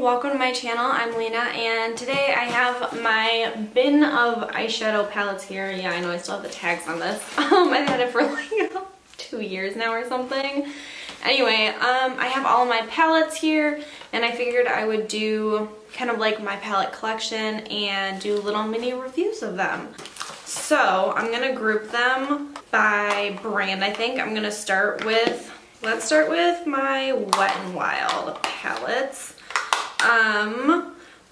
welcome to my channel. I'm Lina, and today I have my bin of eyeshadow palettes here. Yeah, I know I still have the tags on this. I've had it for like 2 years now or something. Anyway, I have all of my palettes here, and I figured I would do kind of like my palette collection and do little mini reviews of them. So I'm gonna group them by brand. I think I'm gonna start with, let's start with my Wet n Wild palettes.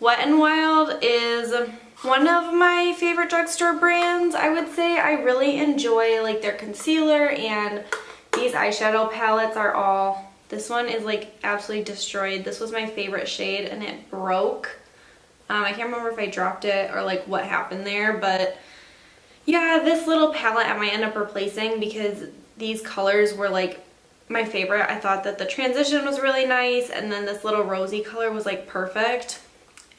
Wet n Wild is one of my favorite drugstore brands, I would say. I really enjoy like their concealer, and these eyeshadow palettes are all, this one is like absolutely destroyed. This was my favorite shade and it broke. I can't remember if I dropped it or like what happened there, but yeah, this little palette I might end up replacing because these colors were like my favorite. I thought that the transition was really nice, and then this little rosy color was like perfect.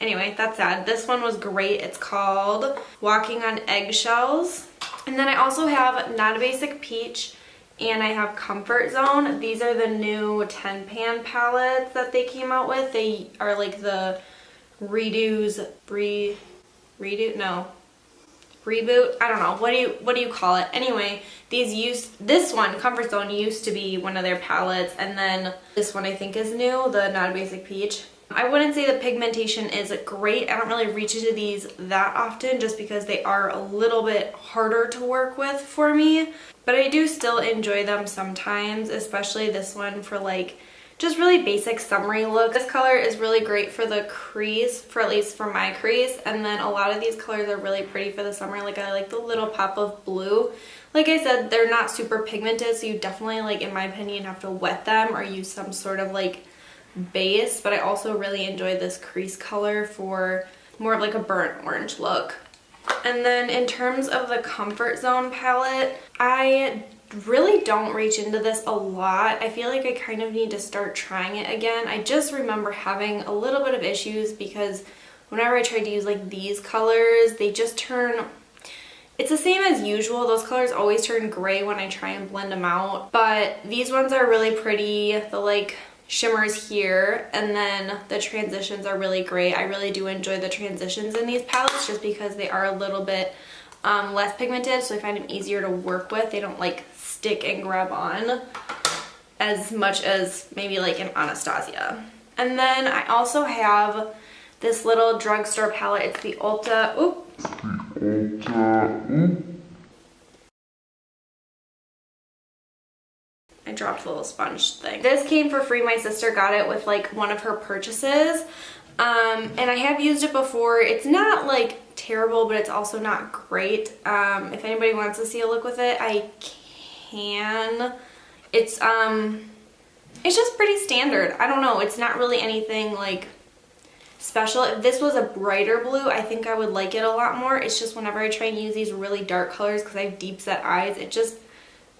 Anyway, that's sad. This one was great. It's called Walking on Eggshells. And then I also have Not a Basic Peach, and I have Comfort Zone. These are the new 10 pan palettes that they came out with. They are like the reboot, I don't know, what do you call it? Anyway, this one, Comfort Zone, used to be one of their palettes, and then this one I think is new, the Not a Basic Peach. I wouldn't say the pigmentation is great. I don't really reach into these that often just because they are a little bit harder to work with for me, but I do still enjoy them sometimes, especially this one for like just really basic summery look. This color is really great for the crease, for at least for my crease, and then a lot of these colors are really pretty for the summer. Like I like the little pop of blue. Like I said, they're not super pigmented, so you definitely, like in my opinion, have to wet them or use some sort of like base, but I also really enjoy this crease color for more of like a burnt orange look. And then in terms of the Comfort Zone palette, I really don't reach into this a lot. I feel like I kind of need to start trying it again. I just remember having a little bit of issues because whenever I tried to use like these colors, they just turn, it's the same as usual. Those colors always turn gray when I try and blend them out, but these ones are really pretty. The like shimmers here, and then the transitions are really great. I really do enjoy the transitions in these palettes just because they are a little bit less pigmented, so I find them easier to work with. They don't like stick and grab on as much as maybe like an Anastasia. And then I also have this little drugstore palette. It's the Ulta, I dropped the little sponge thing. This came for free. My sister got it with like one of her purchases. And I have used it before. It's not like terrible, but it's also not great. If anybody wants to see a look with it, I can. It's just pretty standard. I don't know. It's not really anything like special. If this was a brighter blue, I think I would like it a lot more. It's just whenever I try and use these really dark colors, because I have deep set eyes, it just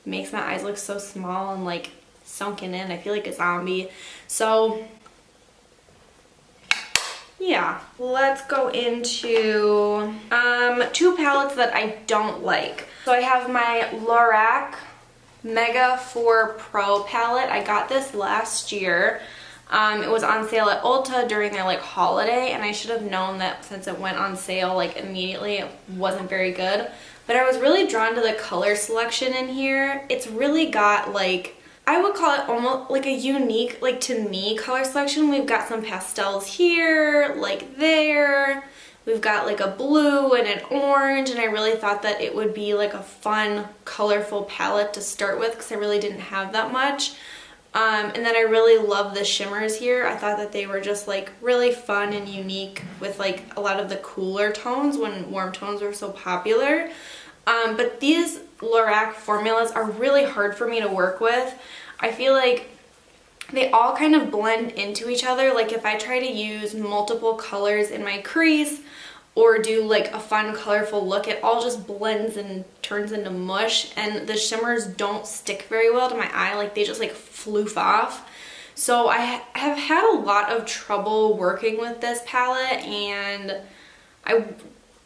makes my eyes look so small and like sunken in. I feel like a zombie. So yeah, let's go into two palettes that I don't like. So I have my Lorac Mega 4 Pro palette. I got this last year. It was on sale at Ulta during their like holiday, and I should have known that since it went on sale like immediately, it wasn't very good. But I was really drawn to the color selection in here. It's really got like, I would call it almost like a unique, like to me, color selection. We've got some pastels here, like there. We've got like a blue and an orange, and I really thought that it would be like a fun, colorful palette to start with because I really didn't have that much. And then I really love the shimmers here. I thought that they were just like really fun and unique with like a lot of the cooler tones when warm tones were so popular. But these Lorac formulas are really hard for me to work with. I feel like they all kind of blend into each other. Like if I try to use multiple colors in my crease or do like a fun colorful look, it all just blends and turns into mush, and the shimmers don't stick very well to my eye. Like they just like floof off. So I have had a lot of trouble working with this palette, and I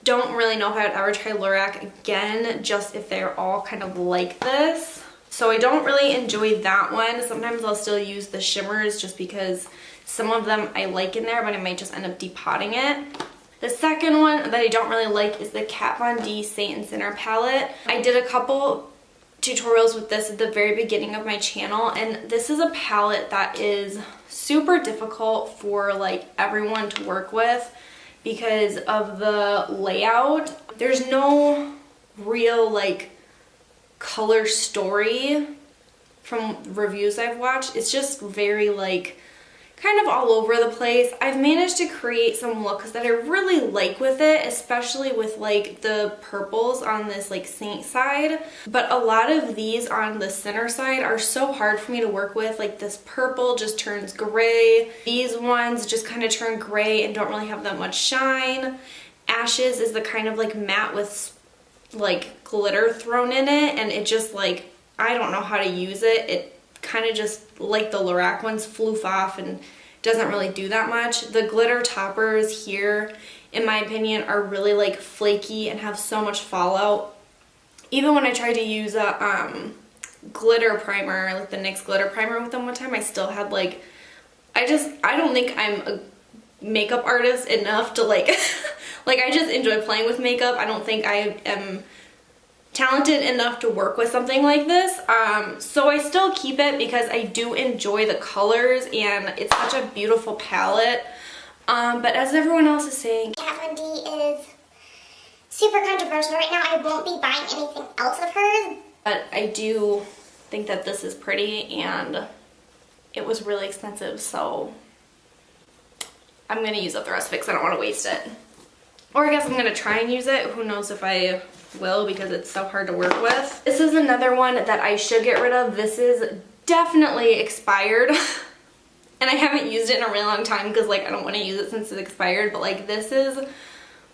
don't really know if I would ever try Lorac again, just if they're all kind of like this. So I don't really enjoy that one. Sometimes I'll still use the shimmers just because Some of them I like in there, but I might just end up depotting it. The second one that I don't really like is the Kat Von D Saint and Sinner palette. I did a couple tutorials with this at the very beginning of my channel, and this is a palette that is super difficult for like everyone to work with because of the layout. There's no real like color story from reviews I've watched. It's just very like kind of all over the place. I've managed to create some looks that I really like with it, especially with like the purples on this like Saint side. But a lot of these on the Sinner side are so hard for me to work with. Like this purple just turns gray. These ones just kind of turn gray and don't really have that much shine. Ashes is the kind of like matte with like glitter thrown in it, and it just like, I don't know how to use it. It kind of just, like the Lorac ones, floof off and doesn't really do that much. The glitter toppers here, in my opinion, are really like flaky and have so much fallout. Even when I tried to use a glitter primer, like the NYX glitter primer with them one time, I still had like, I don't think I'm a makeup artist enough to like, like I just enjoy playing with makeup. I don't think I am talented enough to work with something like this, so I still keep it because I do enjoy the colors and it's such a beautiful palette. But as everyone else is saying, Kat Von D is super controversial right now. I won't be buying anything else of hers. But I do think that this is pretty, and it was really expensive, so I'm gonna use up the rest of it because I don't want to waste it. Or I guess I'm gonna try and use it. Who knows if I will, because it's so hard to work with. This is another one that I should get rid of. This is definitely expired. And I haven't used it in a really long time because like I don't want to use it since it's expired, but like this is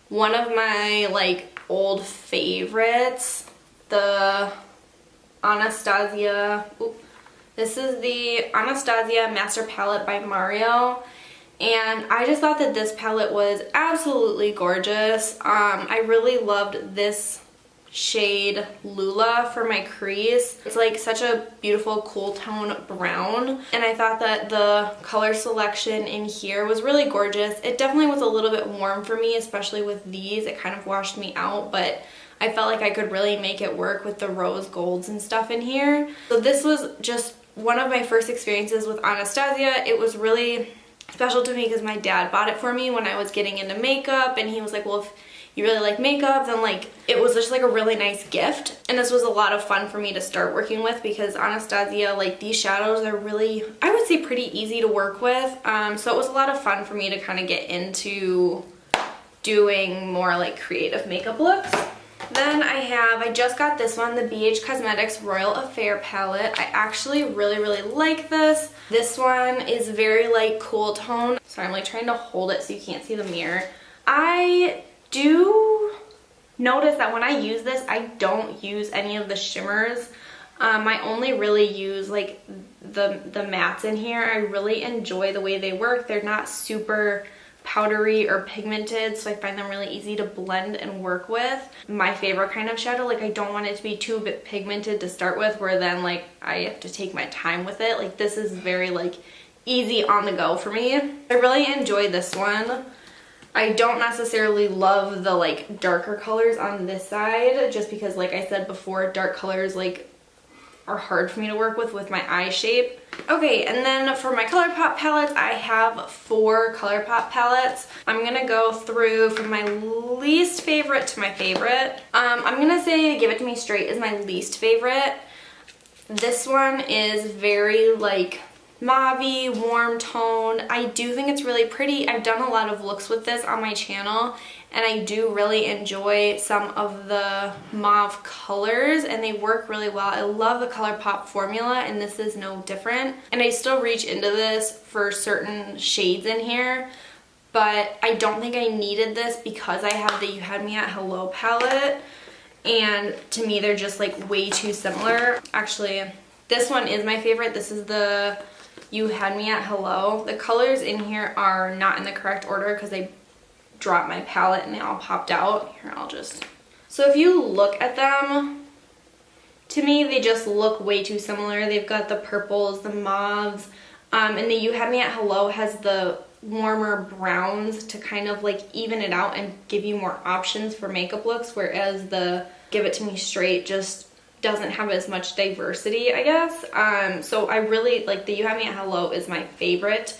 one of my like old favorites. The Anastasia, this is the Anastasia Master Palette by Mario. And I just thought that this palette was absolutely gorgeous. I really loved this shade Lula for my crease. It's like such a beautiful cool tone brown, and I thought that the color selection in here was really gorgeous. It definitely was a little bit warm for me, especially with these. It kind of washed me out, but I felt like I could really make it work with the rose golds and stuff in here. So this was just one of my first experiences with Anastasia. It was really special to me because my dad bought it for me when I was getting into makeup, and he was like, well, if you really like makeup, then like it was just like a really nice gift. And this was a lot of fun for me to start working with because Anastasia, like these shadows are really, I would say, pretty easy to work with. So it was a lot of fun for me to kind of get into doing more like creative makeup looks. Then I just got this one, the BH Cosmetics Royal Affair palette. I actually really like this. This one is very like cool tone. Sorry, I'm like trying to hold it so you can't see the mirror. I do notice that when I use this, I don't use any of the shimmers. I only really use like the mattes in here. I really enjoy the way they work. They're not super powdery or pigmented, so I find them really easy to blend and work with. My favorite kind of shadow, like I don't want it to be too pigmented to start with where then like I have to take my time with it. Like this is very like easy on the go for me. I really enjoy this one. I don't necessarily love the like darker colors on this side just because like I said before, dark colors like are hard for me to work with my eye shape. Okay, and then for my ColourPop palettes, I have 4 ColourPop palettes. I'm gonna go through from my least favorite to my favorite. I'm gonna say Give It To Me Straight is my least favorite. This one is very like mauve-y, warm tone. I do think it's really pretty. I've done a lot of looks with this on my channel, and I do really enjoy some of the mauve colors, and they work really well. I love the ColourPop formula, and this is no different. And I still reach into this for certain shades in here, but I don't think I needed this because I have the You Had Me At Hello palette, and to me they're just like way too similar. Actually, this one is my favorite. This is the You Had Me At Hello. The colors in here are not in the correct order because I dropped my palette and they all popped out. Here, so if you look at them, to me they just look way too similar. They've got the purples, the mauves, And the You Had Me at Hello has the warmer browns to kind of like even it out and give you more options for makeup looks, whereas the Give It To Me Straight just doesn't have as much diversity, I guess. So I really like the You Had Me at Hello is my favorite,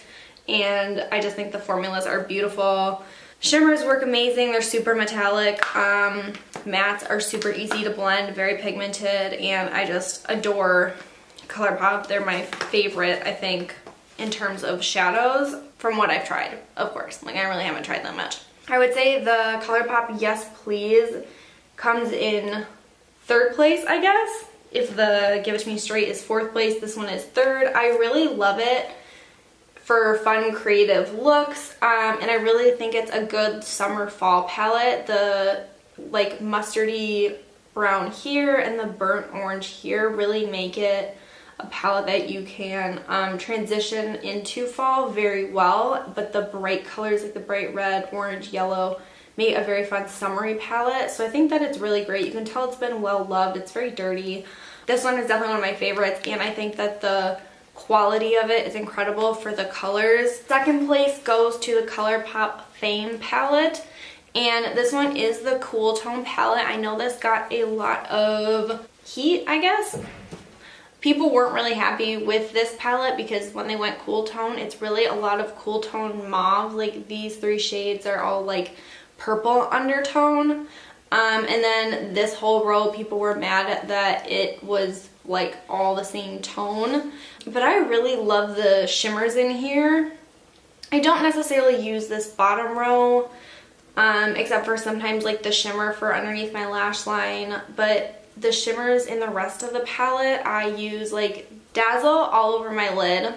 and I just think the formulas are beautiful. Shimmers work amazing. They're super metallic. Mattes are super easy to blend, very pigmented, and I just adore ColourPop. They're my favorite, I think, in terms of shadows from what I've tried, of course. Like, I really haven't tried that much. I would say the ColourPop Yes Please comes in 3rd place, I guess. If the Give It To Me Straight is 4th place, this one is 3rd. I really love it for fun, creative looks, and I really think it's a good summer fall palette. The like mustardy brown here and the burnt orange here really make it a palette that you can transition into fall very well, but the bright colors like the bright red, orange, yellow make a very fun summery palette. So I think that it's really great. You can tell it's been well loved. It's very dirty. This one is definitely one of my favorites, and I think that the quality of it is incredible for the colors. 2nd place goes to the ColourPop Fame palette, and this one is the Cool Tone palette. I know this got a lot of heat, I guess. People weren't really happy with this palette because when they went cool tone, it's really a lot of cool tone mauve. Like these 3 shades are all like purple undertone. And then this whole row, people were mad that it was like all the same tone. But I really love the shimmers in here. I don't necessarily use this bottom row, except for sometimes like the shimmer for underneath my lash line. But the shimmers in the rest of the palette, I use like Dazzle all over my lid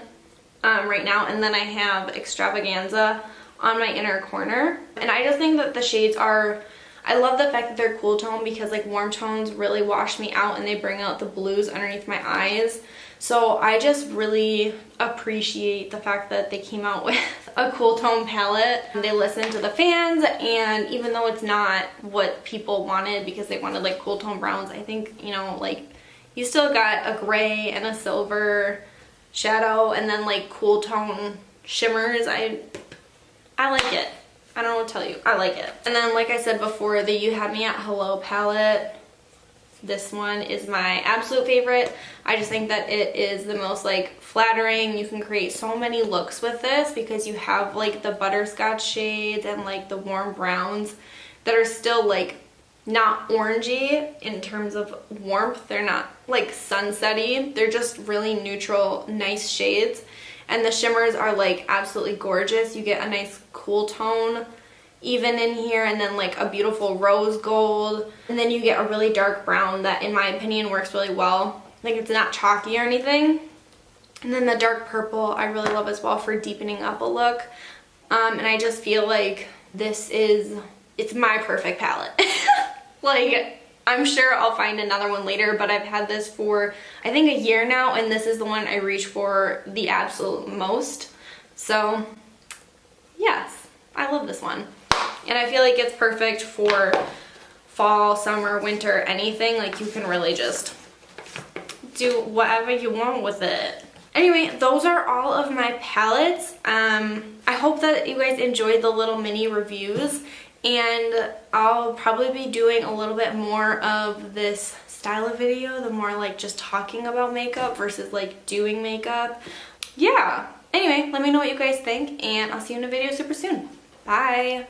right now. And then I have Extravaganza on my inner corner. And I just think that the shades are, I love the fact that they're cool tone because like warm tones really wash me out and they bring out the blues underneath my eyes. So I just really appreciate the fact that they came out with a cool tone palette. They listened to the fans, and even though it's not what people wanted because they wanted like cool tone browns, I think, you know, like you still got a gray and a silver shadow and then like cool tone shimmers. I like it. I don't know what to tell you. I like it. And then like I said before, the You Had Me at Hello palette. This one is my absolute favorite. I just think that it is the most like flattering. You can create so many looks with this because you have like the butterscotch shades and like the warm browns that are still like not orangey in terms of warmth. They're not like sunsetty. They're just really neutral, nice shades. And the shimmers are like absolutely gorgeous. You get a nice cool tone even in here, and then like a beautiful rose gold, and then you get a really dark brown that in my opinion works really well. Like it's not chalky or anything. And then the dark purple I really love as well for deepening up a look. And I just feel like it's my perfect palette. Like I'm sure I'll find another one later, but I've had this for I think a year now, and this is the one I reach for the absolute most. So yes, I love this one. And I feel like it's perfect for fall, summer, winter, anything. Like you can really just do whatever you want with it. Anyway, those are all of my palettes. I hope that you guys enjoyed the little mini reviews, and I'll probably be doing a little bit more of this style of video, the more like just talking about makeup versus like doing makeup. Yeah. Anyway, let me know what you guys think, and I'll see you in a video super soon. Bye.